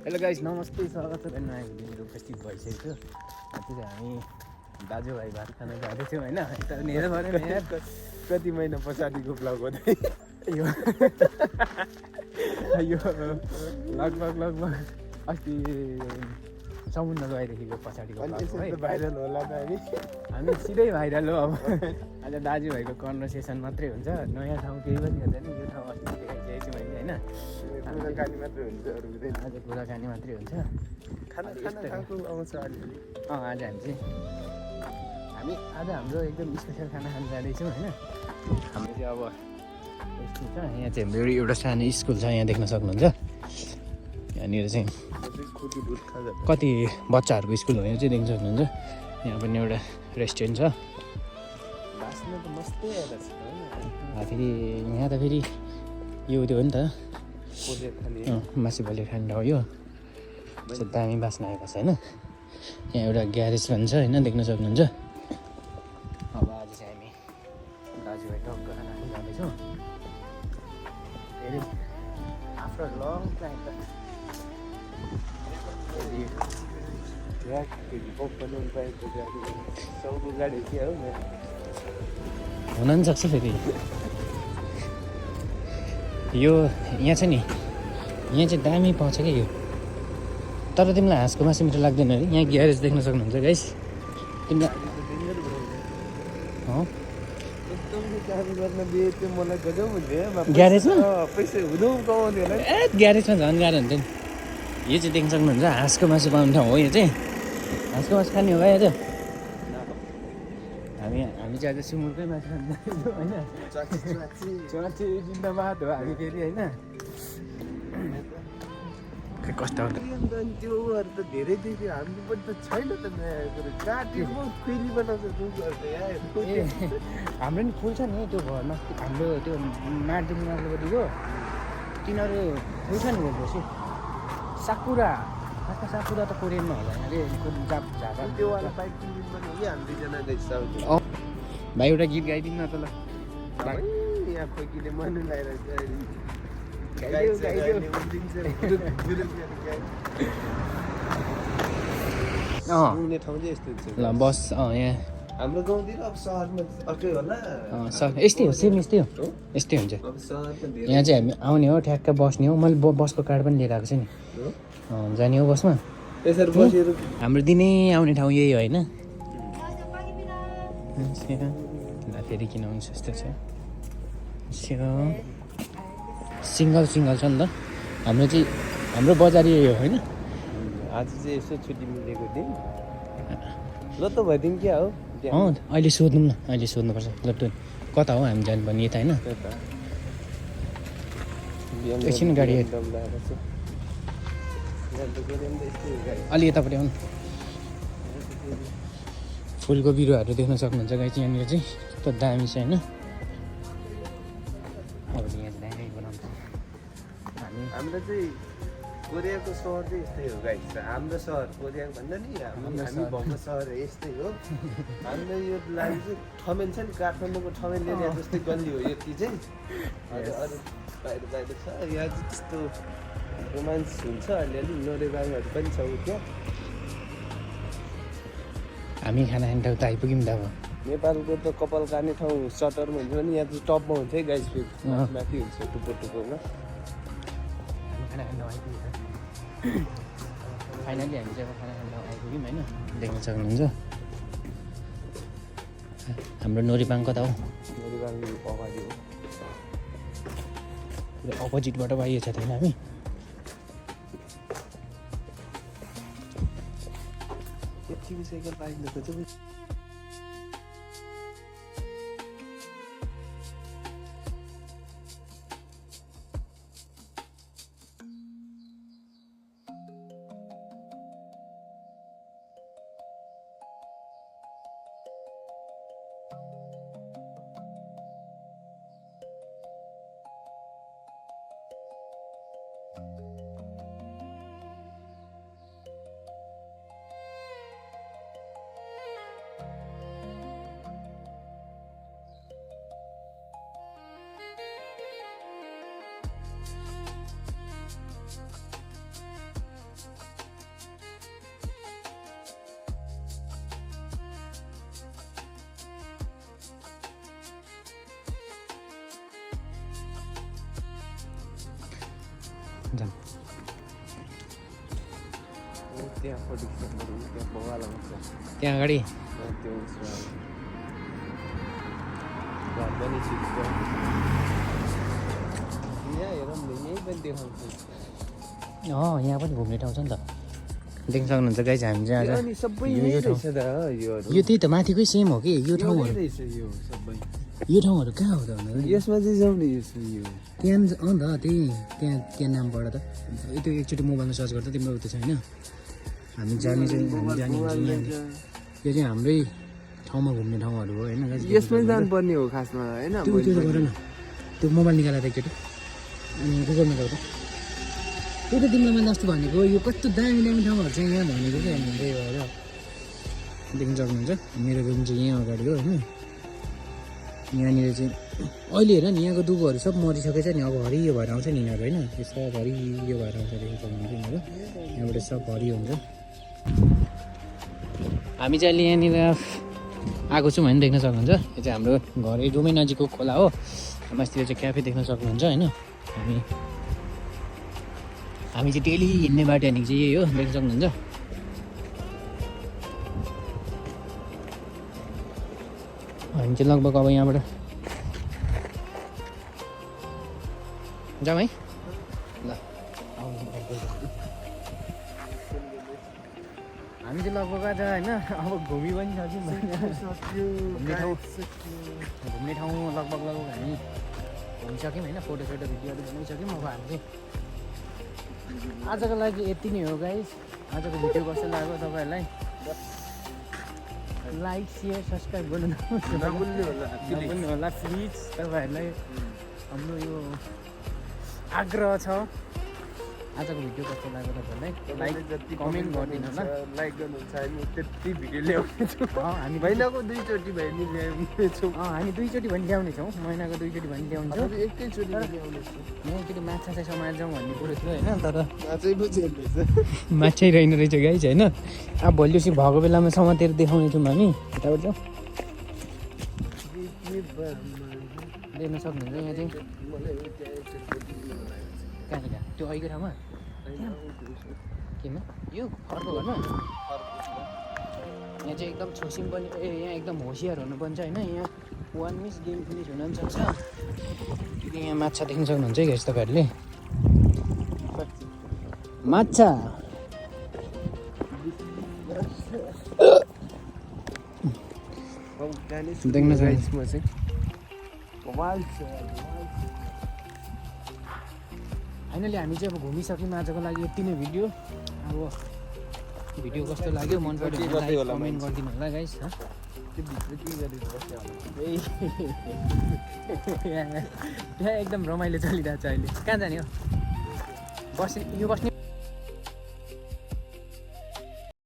Hello guys, नमस्ते, स्वागत छ नयाँ भिडियो उपस्थित भइसकेको छ। आज हामी दाजुभाइ भात खान जाँदैछौँ होइन। यता हेर भएन यार, कति महिना पछाडिको ब्लग हो त यो यो लगभग अस्ति समुद्र गएदेखिको पछाडिको अनि ब्लग हो यसरी है। त भाइरल होला त हामी सिधै भाइरल हो। अब आज दाजुभाइको कन्भर्सेसन मात्रै हुन्छ, नयाँ ठाउँ केही पनि हुँदैन। यो ठाउँ अस्ति देखाइसकेको छु मैले होइन। कुराकानी मात्रै हुन्छ अरू हुँदैन। आज कुराकानी मात्रै हुन्छ। खाना खाएको आउँछ अलिअलि। आज आज हाम्रो एकदम स्पेसल खाना खान जाँदैछौँ होइन। हाम्रो चाहिँ अब स्कुल छ यहाँ, चाहिँ हाम्रो एउटा सानो स्कुल छ, यहाँ देख्न सक्नुहुन्छ। यहाँनिर चाहिँ कति बच्चाहरूको स्कुल हो, यहाँ चाहिँ देख्न सक्नुहुन्छ। यहाँ पनि एउटा रेस्टुरेन्ट छ। फेरि यहाँ त फेरि यो त्यो हो नि त, मासु बलियो खाने ठाउँ यो। दामी बास्ना आएको छ होइन। यहाँ एउटा ग्यारेज पनि छ होइन, देख्न सक्नुहुन्छ। अब आज चाहिँ हामी दाजुभाइ टक्क खाना खान जाँदैछौँ। फेरि आफ्टर लङ टाइम त हुन पनि सक्छ। फेरि यो यहाँ छ नि, यहाँ चाहिँ दामी पाउँछ क्या यो। तर तिमीलाई हाँसको मासु मिठो लाग्दैन अरे। यहाँ ग्यारेज देख्न सक्नुहुन्छ गाइस तिमीलाई। ग्यारेजमा ग्यारेजमा झन् गाह्रो हुन्थ्यो नि। यो चाहिँ देख्न सक्नुहुन्छ, हाँसको मासु पाउने ठाउँ हो यो चाहिँ। हाँसको मासु खाने हो आज। हामी चाहिँ आज सुँगुरकै मासु खान जाँदैछौँ होइन। चुवाची जिन्दाबाद हो हामी फेरि होइन। कस्तो हो त्योहरू त धेरै धेरै हाम्रो पनि त छैन त नयाँ कुरो। काटेको फेरि बनाउँछ दुधहरू त यहाँ। हाम्रो नि फुल छ नि त्यो घरमा। हाम्रो त्यो मार्जिङ माथिल्लोपट्टिको तिनीहरू फुल छ नि भनेपछि साकुरा। खासमा साकुरा त कोरियनमा होला अरे। झापा त्योवाला बाइक किनिदिनु पनि हो कि हामी दुईजना रहेछ। भाइ एउटा गीत गाइदिनु न त ल। यहाँ फैकीले मन लगाइरहेको घुम्ने ठाउँ चाहिँ यस्तो हुन्छ ल बस यहाँ हाम्रो गाउँतिर। अब सहरमा अर्कै होला। यस्तै हो, सेम यस्तै हो, यस्तै हुन्छ। अब सहरमा धेरै यहाँ चाहिँ हामी आउने हो, ठ्याक्क बस्ने हो। मैले बसको कार्ड पनि लिएर आएको छु नि। जाने हो बसमा। यसरी बसेर हाम्रो दिनै आउने ठाउँ यही हो होइन। ल फेरि किन हुन्छ यस्तो छ। सिङ्गल छ नि त हाम्रो बजार यही हो होइन। आज चाहिँ यसो छुट्टी मिलेको दिन ल त भइदिउँ क्या हो। अहिले सोध्नु न, अहिले सोध्नुपर्छ। ल त कता हो हामी जानुपर्ने, यता होइन। एकछिन गाडी अलि यतापट्टि आउनु। फुलको बिरुवाहरू देख्न सक्नुहुन्छ गाइस। यहाँनिर चाहिँ कस्तो दामी छ होइन। अब यहाँ दामी बनाउँछ। हाम्रो चाहिँ कोरियाको सहर चाहिँ यस्तै हो गाइस। हाम्रो सहर कोरियाको भन्दा नि हामी भएको सहर यस्तै हो। हाम्रो यो लागि चाहिँ ठमेल छ नि, काठमाडौँको ठमेल एरिया जस्तै गल्ली हो यति चाहिँ। अरू बाहिर छ। यहाँ चाहिँ त्यस्तो रोमान्स हुन्छ अलिअलि। नोरेबाङहरू पनि छ त्यहाँ। हामी खाना खाने ठाउँ त आइपुग्यौँ त। अब नेपालको त कपाल काट्ने ठाउँ सटरमा हुन्छ भने यहाँ चाहिँ टपमा हुन्छ है गाइस। फेरि माथि हुन्छ टुप्पोमा। खाना खान आइपुग्यो। फाइनली हामी चाहिँ अब खाना खान आइपुग्यौँ होइन। देख्न सक्नुहुन्छ हाम्रो नोरीपाङ कता हो। नोरेबाङ अगाडि हो। पुरा अपोजिटबाट आइएको छ होइन हामी। यति साइकल पाइँदो चाहिँ झन् त्यहाँ फोटो खिच्नु त्यहाँ बगाला हुन्छ त्यहाँ अगाडि त्यो उसमा घर पनि छिटो यहाँ हेरौँ न यहीँ पनि देखाउँछु यहाँ पनि घुम्ने ठाउँ छ नि त देख्न सक्नुहुन्छ गाइस हामी चाहिँ आज अनि सबै यो यही ठाउँ रहेछ त योहरू यो त्यही त माथिकै सेम हो कि यो ठाउँहरू रहेछ यो सबै यो ठाउँहरू कहाँ हो त भन्दा यसमा चाहिँ जाउँ न यसमा यो त्यहाँ अँ त त्यहाँ नामबाट त त्यो एकचोटि मोबाइलमा सर्च गर्दा तिम्रो त्यो छ होइन हामी जाने चाहिँ हामी जाने हुन्छ यहाँ यो चाहिँ हाम्रै ठाउँमा घुम्ने ठाउँहरू हो होइन यसमै जानुपर्ने हो खासमा होइन त्यो त्यो गर न त्यो मोबाइल निकालेर एकचोटि अनि गुगलमा गएर त्यही त तिमीलाई मैले अस्ति भनेको यो कस्तो दामी दामी ठाउँहरू चाहिँ यहाँ भनेको क्या हामी त्यही भएर देख्न सक्नुहुन्छ मेरो रुम चाहिँ यहाँ अगाडि हो होइन यहाँनिर चाहिँ अहिले हेर नि यहाँको दुबोहरू सब मरिसकेछ नि अब हरियो भएर आउँछ नि यिनीहरू होइन यो सब हरियो भएर आउँछ देख्न सक्नुहुन्छ यिनीहरू यहाँबाट सब हरियो हुन्छ हामी चाहिँ अहिले यहाँनिर आएको छौँ होइन देख्न सक्नुहुन्छ यो चाहिँ हाम्रो घरै रुमै नजिकको खोला हो मास्तिर चाहिँ क्याफे देख्न सक्नुहुन्छ होइन हामी चाहिँ डेली हिँड्ने बाटो भनेको चाहिँ यही हो देख्न सक्नुहुन्छ हामी चाहिँ लगभग अब यहाँबाट जाउँ है ल हामी चाहिँ लगभग आज होइन अब घुमि पनि सक्यौँ घुम्ने ठाउँ लगभग हामी घुमिसक्यौँ होइन फोटोसोटो भिडियोहरू बनाइसक्यौँ अब हामी चाहिँ आजको लागि यति नै हो गाइस आजको भिडियो कस्तो लाग्यो तपाईँहरूलाई लाइक सेयर सब्सक्राइब गर्नु नभुल्नु होला प्लिज तपाईँहरूलाई हाम्रो यो आग्रह छ आजको भिडियो कस्तो लाग्यो तपाईँहरूलाई लाइक कमेन्ट गरिदिनु होला लाइक गर्नुहुन्छ हामी त्यति भिडियो ल्याउने छौँ हामी महिनाको 2 चोटि भए नि ल्याउने छौँ हामी 2 चोटि भने ल्याउने छौँ महिनाको 2 चोटि भने ल्याउँछौँ एकैचोटि ल्याउने छौँ यहाँ एकचोटि माछा चाहिँ समाएर जाउँ भन्ने कुरो थियो होइन तर माछै बुझिरहेछ माछै रहेन रहेछ गाइस होइन अब भोलि पर्सि भएको बेलामा समातेर देखाउने छौँ हामी यताबाट जाउँ देख्न सक्नुहुन्छ यहाँ चाहिँ कहाँ त्यो अहिलेको ठाउँमा केमा यो अर्को घरमा यहाँ चाहिँ एकदम छोसिम पनि यहाँ एकदम होसियार हुनुपर्छ होइन यहाँ 1 मिस गेम फिनिस हुन पनि सक्छ यहाँ माछा देख्न सक्नुहुन्छ है गाइस तपाईँहरूले माछा देख्न सक्नुहुन्छ फाइनली हामी चाहिँ अब घुमिसक्यौँ आजको लागि यति नै भिडियो अब भिडियो कस्तो लाग्यो मन पऱ्यो भने लाइक कमेन्ट गरिदिनु होला गाइस त्यहाँ एकदम रमाइलो चलिरहेको छ अहिले कहाँ जाने हो बस्ने यो बस्ने